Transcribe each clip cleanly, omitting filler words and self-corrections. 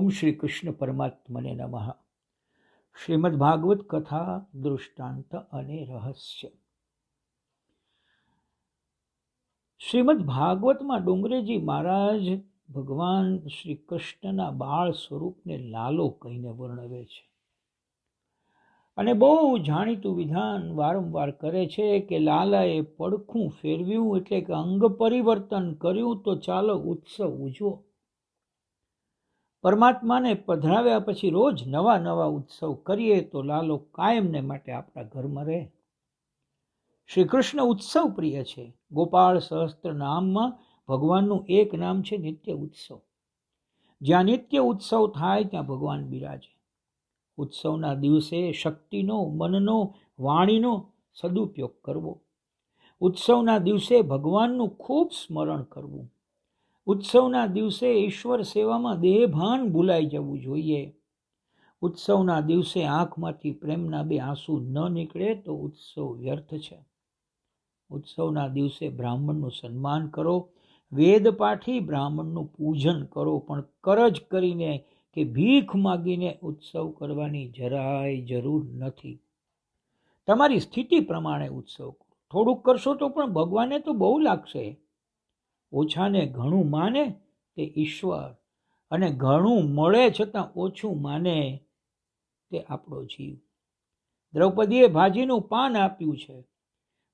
ઓમ શ્રી કૃષ્ણ પરમાત્મને નમઃ. શ્રીમદ ભાગવત કથા દૃષ્ટાંત અને રહસ્ય. શ્રીમદ ભાગવતમાં ડુંગરેજી મહારાજ ભગવાન શ્રી કૃષ્ણના બાળ સ્વરૂપને લાલો કહીને વર્ણવે છે અને બહુ જાણીતું વિધાન વારંવાર કરે છે કે લાલાએ પડખું ફેરવ્યું એટલે કે અંગ પરિવર્તન કર્યું તો ચાલો ઉત્સવ ઉજવો. પરમાત્માને પધરાવ્યા પછી રોજ નવા નવા ઉત્સવ કરીએ તો લાલો કાયમને માટે આપણા ઘરમાં રહે. શ્રી કૃષ્ણ ઉત્સવ પ્રિય છે. ગોપાળ સહસ્ત્ર નામમાં ભગવાનનું એક નામ છે નિત્ય ઉત્સવ. જ્યાં નિત્ય ઉત્સવ થાય ત્યાં ભગવાન બિરાજે. ઉત્સવના દિવસે શક્તિનો, મનનો, વાણીનો સદુપયોગ કરવો. ઉત્સવના દિવસે ભગવાનનું ખૂબ સ્મરણ કરવું. ઉત્સવના દિવસે ઈશ્વર સેવામાં દેહભાન ભૂલાઈ જવું જોઈએ. ઉત્સવના દિવસે આંખમાંથી પ્રેમના બે આંસુ ન નીકળે તો ઉત્સવ વ્યર્થ છે. ઉત્સવના દિવસે બ્રાહ્મણનું સન્માન કરો. વેદ પાઠી બ્રાહ્મણનું પૂજન કરો, પણ કરજ કરીને કે ભીખ માગીને ઉત્સવ કરવાની જરાય જરૂર નથી. તમારી સ્થિતિ પ્રમાણે ઉત્સવ કરો. થોડુંક કરશો તો પણ ભગવાનને તો બહુ લાગશે. ઓછાને ઘણું માને તે ઈશ્વર, અને ઘણું મળે છતાં ઓછું માને તે આપણો જીવ. દ્રૌપદીએ ભાજીનું પાન આપ્યું છે,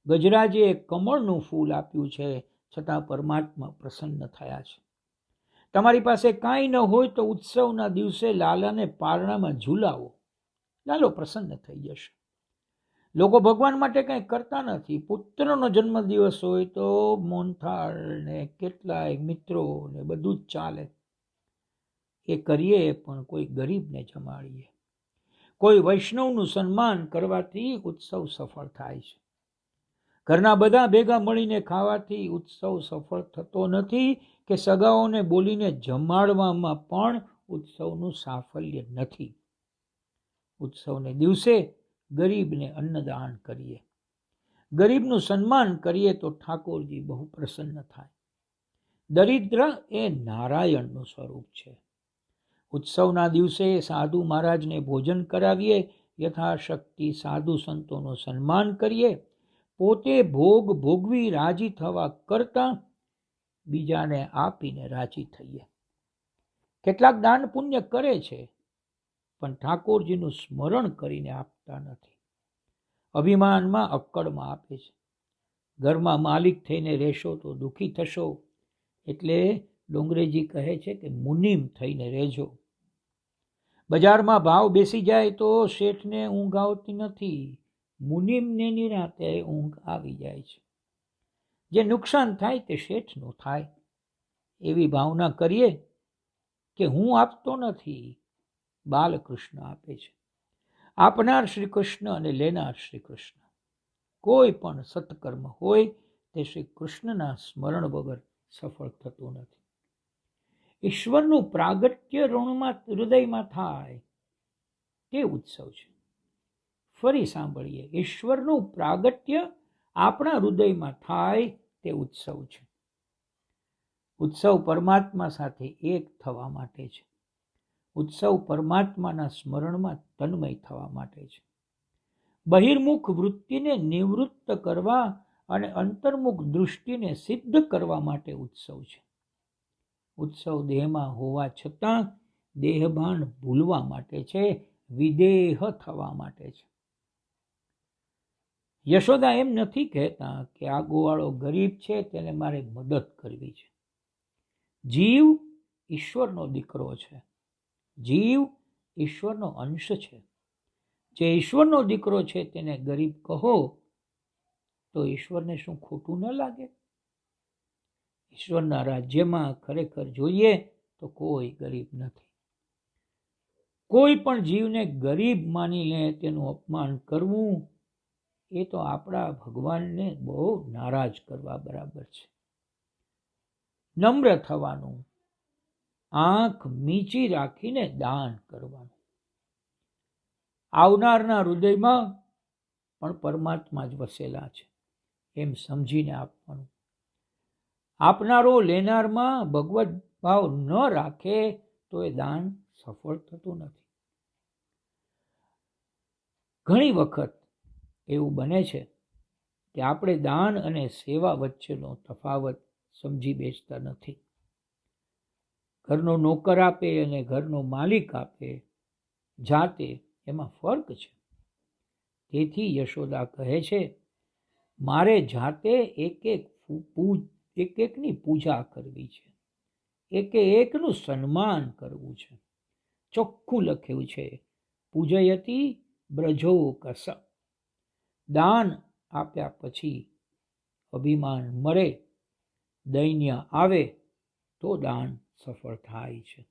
ગજરાજીએ કમળનું ફૂલ આપ્યું છે, છતાં પરમાત્મા પ્રસન્ન થયા છે. તમારી પાસે કાંઈ ન હોય તો ઉત્સવના દિવસે લાલાને પારણામાં ઝૂલાવો. લાલો પ્રસન્ન થઈ જશે. લોકો ભગવાન માટે કંઈ કરતા નથી. પુત્રનો જન્મદિવસ હોય તો મોહનથાળ ને કેટલાય મિત્રો ને બધું જ ચાલે. એ કરીએ પણ કોઈ ગરીબને જમાડીએ. કોઈ વૈષ્ણવનું સન્માન કરવાથી ઉત્સવ સફળ થાય છે. ઘરના બધા ભેગા મળીને ખાવાથી ઉત્સવ સફળ થતો નથી, કે સગાઓને બોલીને જમાડવામાં પણ ઉત્સવનું સાફલ્ય નથી. ઉત્સવને દિવસે ગરીબને અન્નદાન કરીએ. ગરીબનું સન્માન કરીએ તો ઠાકોરજી બહુ પ્રસન્ન થાય. દરિદ્ર એ નારાયણનું સ્વરૂપ છે. ઉત્સવના દિવસે સાધુ મહારાજને ભોજન કરાવીએ. યથાશક્તિ સાધુ સંતોનું સન્માન કરીએ. પોતે ભોગ ભોગવી રાજી થવા કરતાં બીજાને આપીને રાજી થઈએ. કેટલાક દાન પુણ્ય કરે છે પણ ઠાકોરજીનું સ્મરણ કરીને આપતા નથી. અભિમાનમાં અક્કડમાં આપે છે. ઘરમાં માલિક થઈને રહેશો તો દુઃખી થશો. એટલે ડુંગરેજી કહે છે કે મુનિમ થઈને રહેજો. બજારમાં ભાવ બેસી જાય તો શેઠને ઊંઘ આવતી નથી. મુનિમને નિરાતે ઊંઘ આવી જાય છે. જે નુકસાન થાય તે શેઠનું થાય. એવી ભાવના કરીએ કે હું આપતો નથી, બાલકૃષ્ણ આપે છે. આપનાર શ્રી કૃષ્ણ અને લેનાર શ્રી કૃષ્ણ. કોઈ પણ સત્કર્મ હોય તે શ્રી કૃષ્ણના સ્મરણ વગર સફળ થતું નથી. ઈશ્વરનું પ્રાગટ્ય હૃદયમાં થાય તે ઉત્સવ છે. ફરી સાંભળીએ, ઈશ્વરનું પ્રાગટ્ય આપણા હૃદયમાં થાય તે ઉત્સવ છે. ઉત્સવ પરમાત્મા સાથે એક થવા માટે છે. ઉત્સવ પરમાત્માના સ્મરણમાં તન્મય થવા માટે છે. બહિર્મુખ વૃત્તિને નિવૃત્ત કરવા અને અંતર્મુખ દૃષ્ટિને સિદ્ધ કરવા માટે ઉત્સવ છે. ઉત્સવ દેહમાં હોવા છતાં દેહભાન ભૂલવા માટે છે, વિદેહ થવા માટે છે. યશોદા એમ નથી કહેતા કે આ ગોવાળો ગરીબ છે તેને મારે મદદ કરવી છે. જીવ ઈશ્વરનો દીકરો છે. જીવ ઈશ્વરનો અંશ છે. જે ઈશ્વરનો દીકરો છે તેને ગરીબ કહો તો ઈશ્વરને શું ખોટું ન લાગે? ઈશ્વરના રાજ્યમાં ખરેખર જોઈએ તો કોઈ ગરીબ નથી. કોઈ પણ જીવને ગરીબ માનીને તેનું અપમાન કરવું એ તો આપણા ભગવાનને બહુ નારાજ કરવા બરાબર છે. નમ્ર થવાનું, આંખ મીચી રાખીને દાન કરવાનું. આવનારના હૃદયમાં પણ પરમાત્મા જ વસેલા છે એમ સમજીને આપવાનું. આપનારો લેનારમાં ભગવત ભાવ ન રાખે તો એ દાન સફળ થતું નથી. ઘણી વખત એવું બને છે કે આપણે દાન અને સેવા વચ્ચેનો તફાવત સમજી બેસતા નથી. ઘરનો નોકર આપે અને ઘરનો માલિક આપે જાતે, એમાં ફર્ક છે. તેથી યશોદા કહે છે, મારે જાતે એક એકની પૂજા કરવી છે, એકનું સન્માન કરવું છે. ચોખ્ખું લખ્યું છે, પૂજયતી બ્રજો કસ. દાન આપ્યા પછી અભિમાન મરે, દૈન્ય આવે તો દાન સફળ થાય છે.